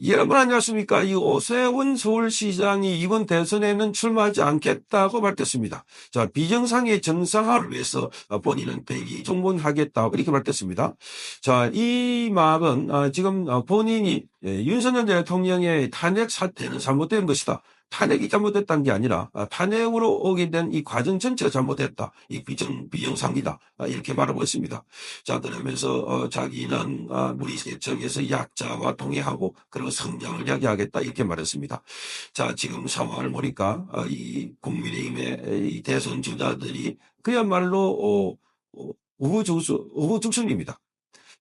여러분 안녕하십니까. 이 오세훈 서울시장이 이번 대선에는 출마하지 않겠다고 밝혔습니다. 자, 비정상의 정상화를 위해서 본인은 백의 종본하겠다고 이렇게 밝혔습니다. 자, 이 말은 지금 본인이 윤석열 대통령의 탄핵 사태는 잘못된 것이다. 탄핵이 잘못됐다는 게 아니라 탄핵으로 오게 된 이 과정 전체가 잘못됐다. 이 비정상이다. 이렇게 말하고 있습니다. 자, 그러면서 자기는 우리 세척에서 약자와 동행하고 그리고 성장을 이야기하겠다 이렇게 말했습니다. 자, 지금 상황을 보니까 이 국민의힘의 이 대선 주자들이 그야말로 우후죽순입니다.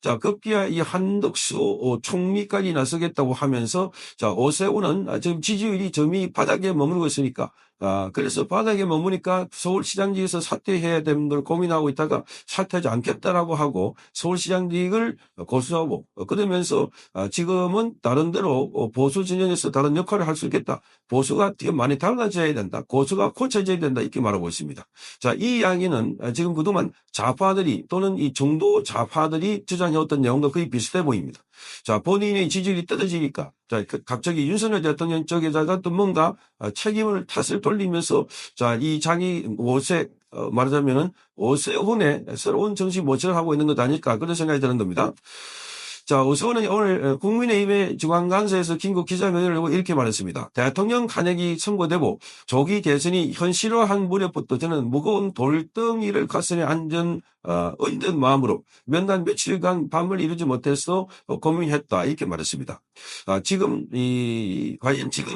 자, 급기야 이 한덕수 총리까지 나서겠다고 하면서, 자, 오세훈은 지금 지지율이 점이 바닥에 머무르고 있으니까, 그래서 바닥에 머무니까 서울시장직에서 사퇴해야 되는 걸 고민하고 있다가 사퇴하지 않겠다라고 하고 서울시장직을 고수하고, 그러면서 지금은 다른대로 보수 진영에서 다른 역할을 할 수 있겠다. 보수가 지금 많이 달라져야 된다. 고수가 고쳐져야 된다. 이렇게 말하고 있습니다. 자, 이 이야기는 지금 그동안 좌파들이 또는 이 정도 좌파들이 주장해왔던 내용과 거의 비슷해 보입니다. 자, 본인의 지지율이 떨어지니까, 자, 갑자기 윤석열 대통령 쪽에다가 또 뭔가 책임을 탓을 돌리면서, 자, 이 자기 말하자면은 오세훈의 새로운 정치 모체를 하고 있는 것 아닐까, 그런 생각이 드는 겁니다. 자, 우선은 오늘 국민의힘의 중앙간사에서 긴급 기자회견을 하고 이렇게 말했습니다. 대통령 탄핵이 선고되고 조기 대선이 현실화한 무렵부터 저는 무거운 돌덩이를 가슴에 안은 마음으로 몇 날 며칠간 밤을 이루지 못해서 고민했다 이렇게 말했습니다. 과연 지금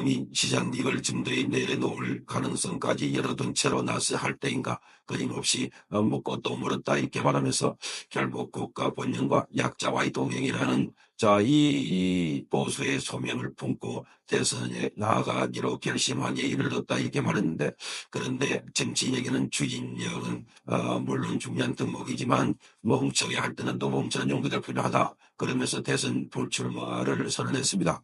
이 시장직을 중도에 내려놓을 가능성까지 열어둔 채로 나서 할 때인가 끊임없이 묻고 또 물었다 이렇게 말하면서 결국 국가 본연과 약자와의 동행이라는 이 보수의 소명을 품고 대선에 나아가기로 결심하기에 이르렀다 이렇게 말했는데, 그런데 정치인에게는 추진력은 물론 중요한 덕목이지만 멈춰야 할 때는 또 멈추는 용도가 필요하다. 그러면서 대선 불출마를 선언했습니다.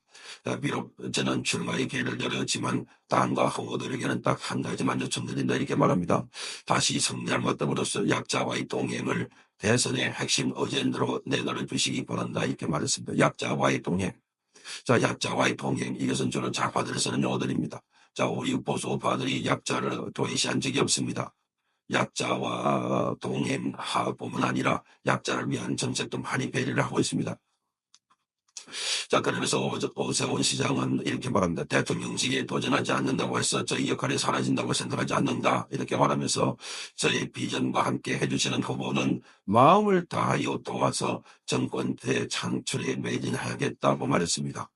비록 저는 출마의 길을 열었지만 당과 후보들에게는 딱 한 가지만 요청드린다 이렇게 말합니다. 다시 성장을 맞담으로써 약자와의 동행을 대선의 핵심 어젠다로 내놓을 주시기 바란다 이렇게 말했습니다. 약자와의 동행. 자, 약자와의 동행, 이것은 주로 좌파들이 쓰는 용어들입니다. 자, 우리 보수파들이 약자를 도외시한 적이 없습니다. 약자와 동행뿐만 아니라 약자를 위한 정책도 많이 배려를 하고 있습니다. 자, 그러면서 오세훈 시장은 이렇게 말합니다. 대통령직에 도전하지 않는다고 해서 저희 역할이 사라진다고 생각하지 않는다. 이렇게 말하면서 저희 비전과 함께 해주시는 후보는 마음을 다하여 도와서 정권 대창출에 매진하겠다고 말했습니다.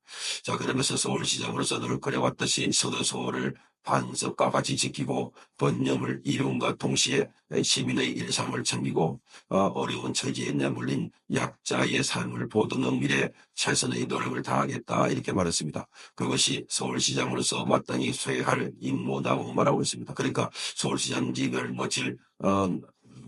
자, 그러면서 서울시장으로서 늘 그래왔듯이 서도서울을 반석과 같이 지키고 번영을 이룬과 동시에 시민의 일상을 챙기고 어려운 처지에 내몰린 약자의 삶을 보도는 미래 최선의 노력을 다하겠다 이렇게 말했습니다. 그것이 서울시장으로서 마땅히 수행할 임무다고 말하고 있습니다. 그러니까 서울시장직을 놓칠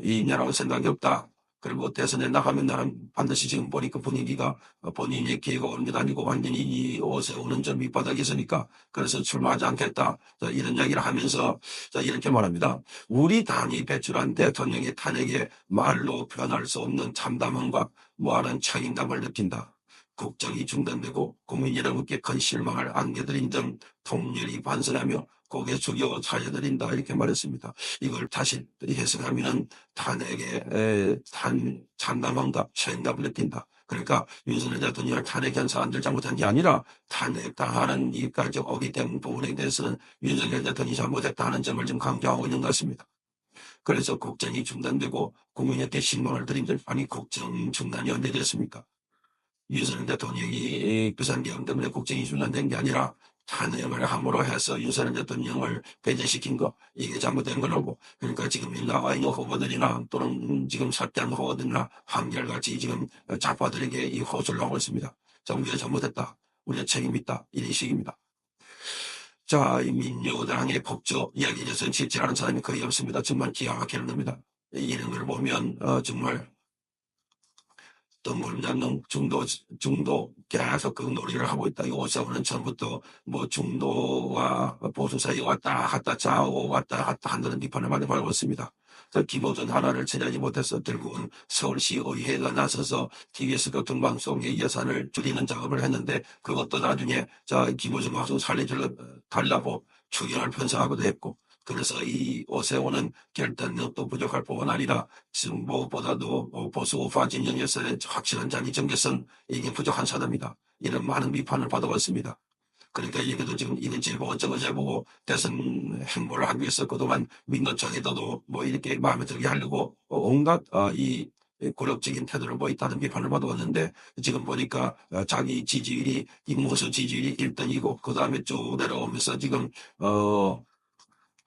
이냐라고 생각이 없다. 그리고 대선에 나가면 나는 반드시 지금 보니까 분위기가 본인의 기회가 오는 게 아니고 완전히 이 오세훈은 좀 밑바닥에 있으니까 그래서 출마하지 않겠다. 자, 이런 이야기를 하면서 자, 이렇게 말합니다. 우리 당이 배출한 대통령의 탄핵에 말로 표현할 수 없는 참담함과 무한한 책임감을 느낀다. 국정이 중단되고 국민 여러분께 큰 실망을 안겨드린 점 통렬히 반성하며 고개 숙여 사죄드린다 이렇게 말했습니다. 이걸 다시 해석하면 탄핵에 참담함과 책임감을 느낀다. 그러니까 윤석열 대통령을 탄핵한 사람들 잘못한 게 아니라 탄핵당하는 일까지 오게 된 부분에 대해서는 윤석열 대통령이 잘못했다는 점을 좀 강조하고 있는 것 같습니다. 그래서 국정이 중단되고 국민한테 실망을 드린 점, 아니 국정 중단이 언제 됐습니까? 윤석열 대통령이 비상계엄 때문에 국정이 중단된 게 아니라 탄핵을 함으로 해서 윤석열 대통령을 배제시킨 거, 이게 잘못된 거라고. 그러니까 지금 나와 있는 후보들이나 또는 지금 사퇴한 후보들이나 한결같이 지금 좌파들에게 이 호소를 하고 있습니다. 자, 우리가 잘못했다. 우리가 책임 있다. 이런 식입니다. 자, 이 민주당의 법조 이야기에 대해서는 실질하는 사람이 거의 없습니다. 정말 기가 막히는 겁니다. 이런 걸 보면 정말 또 모르냐면 중도 계속 그 놀이를 하고 있다. 이 오세훈은 처음부터 뭐 중도와 보수 사이 왔다 갔다 좌우 왔다 갔다 한다는 비판을 많이 받고 있습니다. 기본전 하나를 처리하지 못해서 결국은 서울시 의회가 나서서 TBS 교통방송의 예산을 줄이는 작업을 했는데 그것도 나중에 기본전 방송 살려달라고 추경을 편성하기도 했고 그래서 이 오세훈은 결단력도 부족할 뿐만 아니라 지금 무엇보다도 보수 우파 진영에서의 확실한 자기 정체성 이게 부족한 사람이다. 이런 많은 비판을 받아왔습니다. 그러니까 이게도 지금 이런지 보고 저거지 보고 대선 행보를 하기 위해서 그동안 민노총에도 뭐 이렇게 마음에 들게 하려고 온갖 이 고력적인 태도를 보였다는 비판을 받아왔는데 지금 보니까 자기 지지율이 임무수 지지율이 1등이고 그 다음에 쭉 내려오면서 지금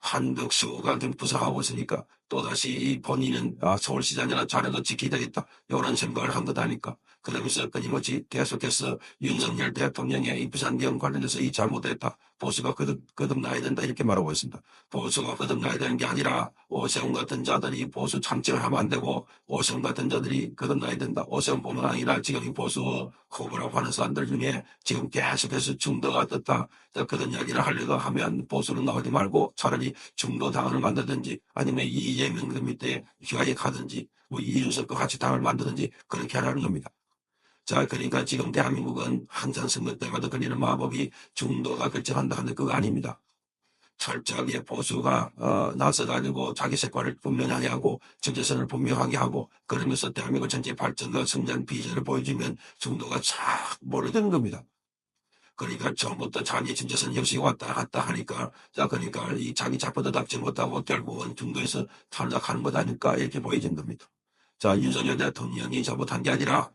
한덕수가 좀 부상하고 있으니까 또다시 본인은 서울시장이나 자료도 지켜야 되겠다. 이런 생각을 한 거다니까. 그러면서 끊임없이 계속해서 윤석열 대통령의 이 부산경 관련해서 이 잘못됐다. 보수가 거듭나야 된다. 이렇게 말하고 있습니다. 보수가 거듭나야 되는 게 아니라 오세훈 같은 자들이 보수 참칭을 하면 안 되고 오세훈 같은 자들이 거듭나야 된다. 오세훈뿐만 아니라 지금 이 보수 후보라고 하는 사람들 중에 지금 계속해서 중도가 떴다. 그런 이야기를 하려고 하면 보수는 나오지 말고 차라리 중도 당을 만들든지 아니면 이재명 그 밑에 휘하에 가든지 뭐 이준석과 같이 당을 만들든지 그렇게 하라는 겁니다. 그러니까 지금 대한민국은 항상 선거 때마다 걸리는 마법이 중도가 결정한다 하는 그거 아닙니다. 철저하게 보수가 나서가지고 자기 색깔을 분명하게 하고 정체성을 분명하게 하고 그러면서 대한민국 전체 발전과 성장 비전을 보여주면 중도가 쫙 몰려드는 겁니다. 그러니까 처음부터 자기 정체성 역시 왔다 갔다 하니까 그러니까 이 자기 작품도 답지 못하고 결국은 중도에서 탈락하는 것 아닐까 이렇게 보여진 겁니다. 윤석열 대통령이 잘못한 게 아니라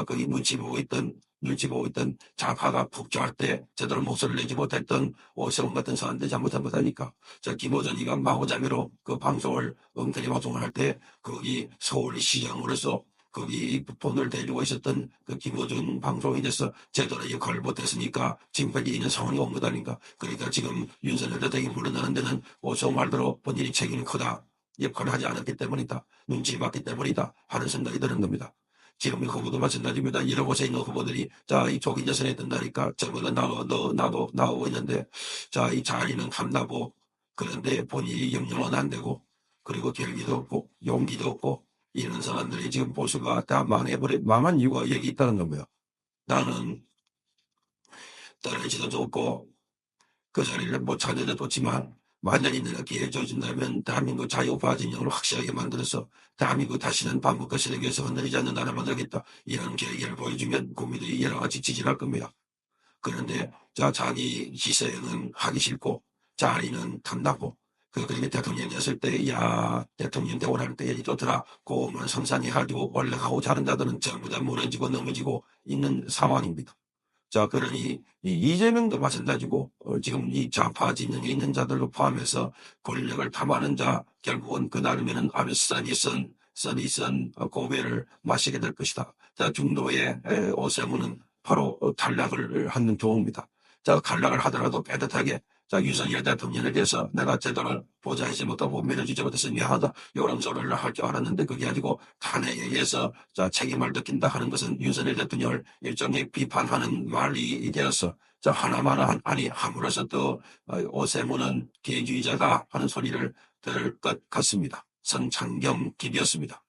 거기 눈치 보고 있던 좌파가 폭주할 때 제대로 목소리를 내지 못했던 오세훈 같은 사람들이 잘못한 거다니까. 김호준이가 마구잡이로 그 방송을 엉터리 방송을 할 때 거기 서울시장으로서 거기 돈을 대주고 있었던 그 김호준 방송에 대해서 제대로 역할을 못했으니까 지금까지 있는 상황이 온 거다니까. 그러니까 지금 윤석열 대통령이 물러나는 데는 오세훈 말대로 본인이 책임이 크다. 역할을 하지 않았기 때문이다. 눈치 봤기 때문이다. 하는 생각이 드는 겁니다. 지금 이 후보도 마찬가지입니다. 여러 곳에 있는 후보들이 이 조기 재선에 든다니까 저보다 나도 나오고 있는데 이 자리는 탐나고 그런데 본인이 영영은 안 되고 그리고 결기도 없고 용기도 없고 이런 사람들이 지금 보수가 다 망한 이유가 여기 있다는 겁니다. 나는 떨어지도 없고 그 자리를 못 찾아도 좋지만 만약에 내가 기회 줘준다면 대한민국 자유우파 진영을 확실하게 만들어서 대한민국 다시는 반복과 세력에서 흔들리지 않는 나라 만들겠다. 이런 계획을 보여주면 국민들이 여러 가지 지지할 겁니다. 그런데 자기 희생은 하기 싫고 자리는 탐나고 그러니까 대통령 됐을 때 대통령 되고 날 때 좋더라. 고만 상상해가지고 올라가고 자는 자들은 전부 다 무너지고 넘어지고 있는 상황입니다. 그러니 이재명도 마찬가지고 지금 이 좌파 진영에 있는 자들도 포함해서 권력을 탐하는 자 결국은 그 나름에는 아주 써니선 고배를 마시게 될 것이다. 중도의 오세훈은 바로 탈락을 하는 경우입니다. 탈락을 하더라도 빼듯하게 윤석열 대통령에 대해서 내가 제대로 보좌하지 못하고 밀어주지 못해서 미안하다. 이런 소리를 할 줄 알았는데 그게 아니고 탄핵에 의해서 책임을 느낀다 하는 것은 윤석열 대통령을 일종의 비판하는 말이 되어서 하나만 아니 함으로써 또 오세훈은 개주의자다 하는 소리를 들을 것 같습니다. 성창경 기비였습니다.